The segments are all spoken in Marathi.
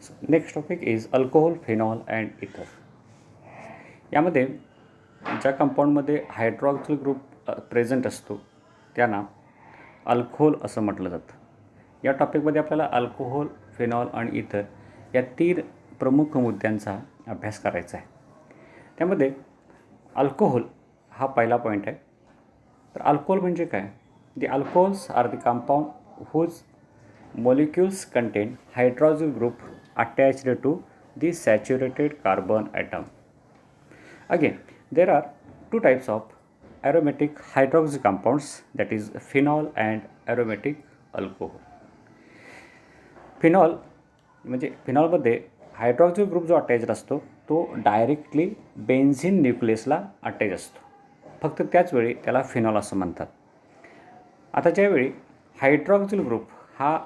So, next topic is alcohol, phenol and ether. यामध्ये ज्या कंपाऊंडमध्ये हायड्रॉक्सिल ग्रुप प्रेझेंट असतो त्यांना अल्कोहोल असं म्हटलं जातं. या टॉपिकमध्ये आपल्याला अल्कोहोल, फेनॉल आणि इथर या 3 प्रमुख मुद्द्यांचा अभ्यास करायचा आहे. त्यामध्ये अल्कोहोल हा पहिला पॉईंट आहे. तर अल्कोहोल म्हणजे काय? The alcohols are the compound whose molecules contain hydroxyl group attached to the saturated carbon atom. Again, there are two types of aromatic hydroxy compounds, that is phenol and aromatic alcohol. Phenol म्हणजे फिनॉलमध्ये हायड्रॉक्सिल ग्रुप जो अटॅच्ड असतो तो डायरेक्टली बेन्झिन न्यूक्लियसला अटॅच असतो. फक्त त्याच वेळी त्याला फिनॉल असं म्हणतात. आता ज्यावेळी हायड्रॉक्सिल ग्रुप हा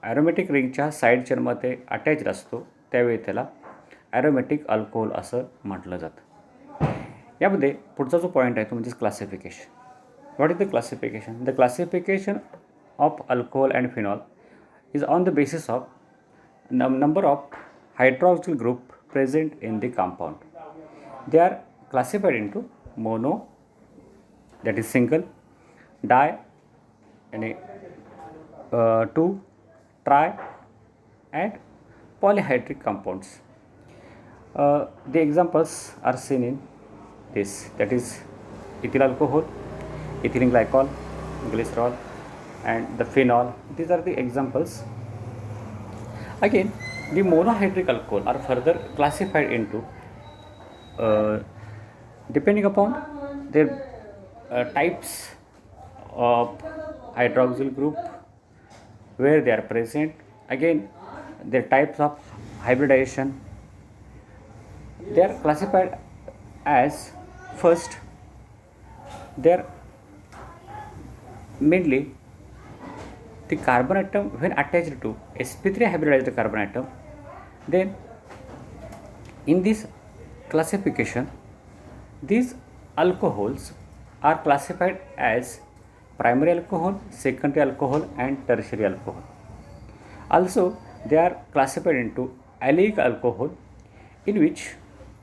ॲरोमॅटिक रिंगच्या साईड चेनमध्ये अटॅच्ड असतो त्यावेळी त्याला ॲरोमॅटिक अल्कोहोल असं म्हटलं जातं. यामध्ये पुढचा जो पॉईंट आहे तो म्हणजे classification. What is the classification? The classification of alcohol and phenol is on the basis of number of hydroxyl group present in the compound. They are classified into mono, that is single, di, two, tri and polyhydric compounds. The examples are seen in this, that is ethyl alcohol, ethylene glycol, glycerol and the phenol. These are the examples. Again, the monohydric alcohol are further classified into depending upon their types of hydroxyl group where they are present. Again, their types of hybridization. They are classified as, first, they are mainly the carbon atom when attached to sp3 hybridized carbon atom. Then in this classification these alcohols are classified as primary alcohol, secondary alcohol and tertiary alcohol. Also they are classified into allylic alcohol, in which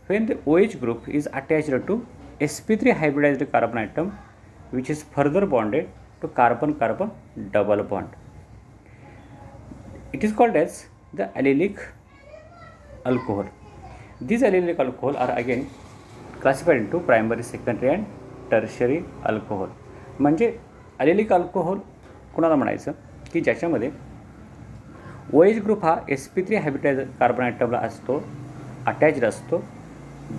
when the OH group is attached to sp3 hybridized carbon atom which is further bonded to carbon-carbon double bond. It is called as the allylic alcohol. These allylic alcohol are again classified into primary, secondary and tertiary alcohol. म्हणजे allylic alcohol कोणाला म्हणायचं की ज्याच्यामध्ये OH ग्रुप हा sp3 हायब्रिडाइज कार्बन ॲटमला असतो, अटॅच्ड असतो,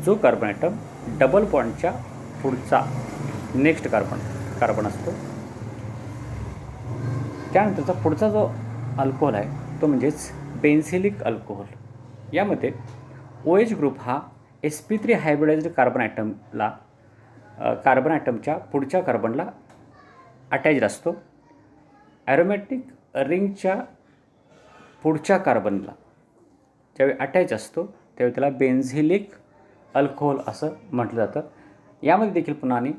जो कार्बन ॲटम डबल बॉन्डच्या पुढचा नेक्स्ट कार्बन असतो. त्यानंतरचा पुढचा जो अल्कोहोल आहे तो म्हणजेच बेन्झिलिक अल्कोहोल. यामध्ये OH ग्रुप हा sp3 हायब्रिडाइज्ड कार्बन ॲटमच्या पुढच्या कार्बनला अटॅच्ड असतो. ॲरोमॅटिक रिंगच्या पुढच्या कार्बनला ज्यावेळी अटॅच असतो त्यावेळी त्याला बेन्झिलिक अल्कोहोल असं म्हटलं जातं. यामध्ये देखील पुन्हा आणि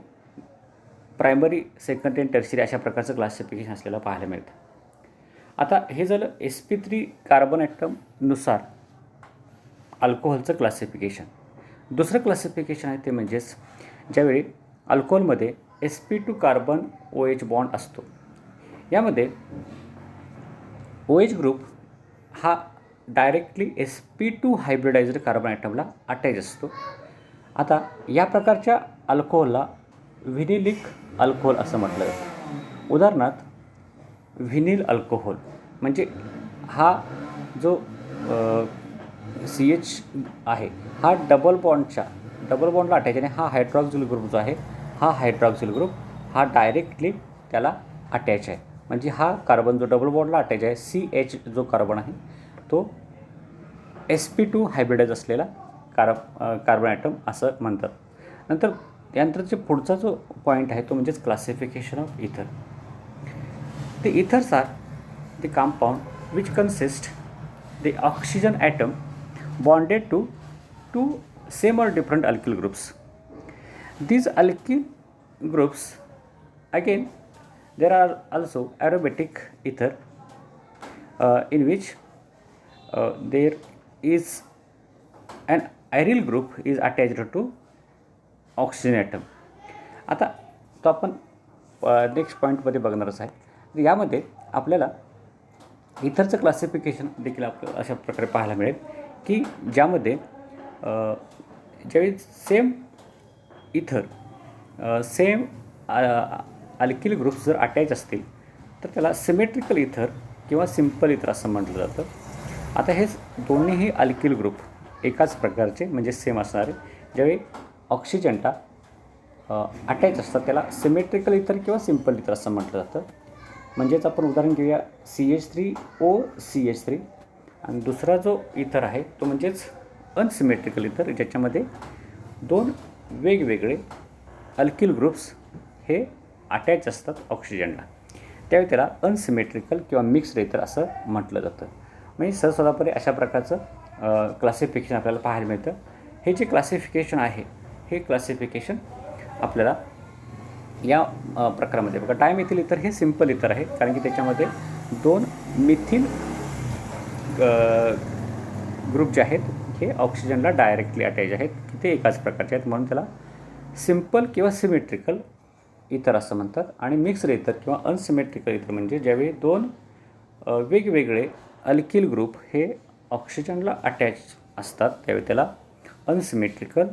प्रायमरी, सेकंडरी आणि टर्शियरी अशा प्रकारचं क्लासिफिकेशन असलेलं पाहायला मिळतं. आता हे झालं sp3 कार्बन ॲटमनुसार अल्कोहोलचं क्लासिफिकेशन. दुसरं क्लासिफिकेशन आहे ते म्हणजेच ज्यावेळी अल्कोहोलमध्ये sp2 कार्बन OH बॉन्ड असतो. यामध्ये OH ग्रुप हा डायरेक्टली sp2 हायब्रिडाइज्ड कार्बन ॲटमला अटॅच असतो. आता या प्रकारच्या अल्कोहोलला व्हिनिलिक अल्कोहोल असं म्हटलं जातं. उदाहरणार्थ व्हिनिल अल्कोहोल म्हणजे हा जो CH आहे हा डबल बॉन्डला अटॅच आहे. हा हायड्रॉक्सिल ग्रुप जो आहे हा हायड्रॉक्सिल ग्रुप हा डायरेक्टली त्याला अटॅच आहे. म्हणजे हा कार्बन जो डबल बॉन्डला अटॅच आहे CH जो कार्बन आहे तो sp2 हायब्रिडाइज असलेला कार्बन ॲटम असं म्हणतात. नंतर त्यानंतरचे पुढचा जो पॉईंट आहे तो म्हणजेच classification of ether. The ethers are the compound which consist the oxygen atom bonded to two same or different alkyl groups. These alkyl groups, again there are also aromatic ether in which there is an aryl group is attached to oxygen atom. आता तो आपण नेक्स्ट पॉईंटमध्ये बघणारच आहे. तर यामध्ये आपल्याला इथरचं क्लासिफिकेशन देखील आपल्याला अशा प्रकारे पाहायला मिळेल की ज्यामध्ये ज्यावेळी सेम इथर सेम अल्किल ग्रुप्स जर अटॅच असतील तर त्याला सिमेट्रिकल इथर किंवा सिम्पल इथर असं म्हटलं जातं. आता हे दोन्हीही अल्किल ग्रुप एकाच प्रकारचे म्हणजे सेम असणारे ज्यावेळी ऑक्सिजनला अटॅच असतात त्याला सिमेट्रिकल इथर किंवा सिम्पल इथर असं म्हटलं जातं. म्हणजेच आपण उदाहरण घेऊया CH3OCH3 आणि दुसरा जो इथर आहे तो म्हणजेच अनसिमेट्रिकल इथर ज्याच्यामध्ये दोन वेगवेगळे अल्किल ग्रुप्स हे अटॅच असतात ऑक्सिजनला, त्यावेळी त्याला अनसिमेट्रिकल किंवा मिक्स्ड इथर असं म्हटलं जातं. म्हणजे सहजपणे अशा प्रकारचं क्लासिफिकेशन आपल्याला पाहायला मिळतं. हे जे क्लासिफिकेशन आहे हे क्लासिफिकेशन आपल्याला या प्रकारामध्ये बघा डायमिथिल इथर हे सिम्पल इथर आहे कारण की त्याच्यामध्ये दोन मिथिल ग्रुप जे आहेत हे ऑक्सिजनला डायरेक्टली अटॅच आहेत की ते एकाच प्रकारचे आहेत म्हणून त्याला सिम्पल किंवा सिमेट्रिकल इथर असं म्हणतात. आणि मिक्स्ड इथर किंवा अनसिमेट्रिकल इथर म्हणजे ज्यावेळी दोन वेगवेगळे अल्किल ग्रुप हे ऑक्सिजनला अटॅच असतात त्यावेळी त्याला अनसिमेट्रिकल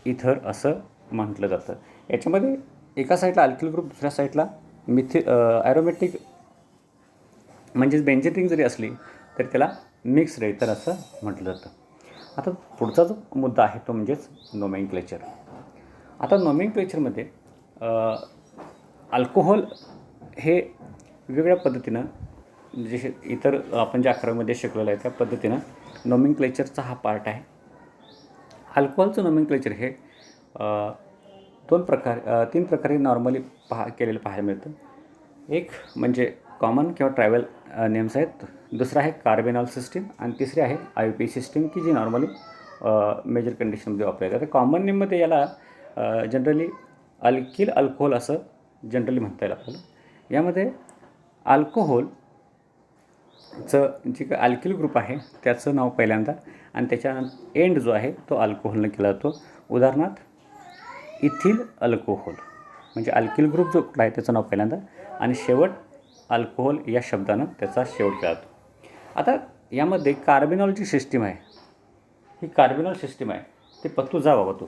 इथर असं म्हटलं जातं. याच्यामध्ये एका साईडला अल्किल ग्रुप दुसऱ्या साईडला ॲरोमॅटिक म्हणजेच बेंझेटिंग जरी असली तरी त्याला मिक्स्ड इथर असं म्हटलं जातं. आता पुढचा जो मुद्दा आहे तो म्हणजेच नोमेनक्लेचर. आता नोमेनक्लेचरमध्ये अल्कोहोल हे वेगवेगळ्या पद्धतीनं जसे इतर आपण ज्या अकरामध्ये शिकलेलं आहे त्या पद्धतीनं नोमेनक्लेचरचा हा पार्ट आहे. अल्कोहोलचं नोमेनक्लेचर हे तीन प्रकारे नॉर्मली केलेलं पाहायला मिळतं. एक म्हणजे कॉमन किंवा ट्रायव्हल नेम्स आहेत, दुसरा आहे कार्बेनॉल सिस्टीम आणि तिसरी आहे IUP सिस्टीम की जी नॉर्मली मेजर कंडिशनमध्ये वापरली जाते. कॉमन नेममध्ये याला जनरली अल्किल अल्कोहोल असं जनरली म्हणता येईल आपल्याला. यामध्ये अल्कोहोलचं जे काही अल्किल ग्रुप आहे त्याचं नाव पहिल्यांदा आणि त्याच्या एंड जो आहे तो अल्कोहोलने केला जातो. उदाहरणार्थ इथिल अल्कोहोल म्हणजे अल्किल ग्रुप जो आहे त्याचं नाव पहिल्यांदा आणि शेवट अल्कोहोल या शब्दानं त्याचा शेवट केला जातो. आता यामध्ये कार्बेनॉलची सिस्टीम आहे, ही कार्बेनॉल सिस्टीम आहे ते तू जा बाबा तू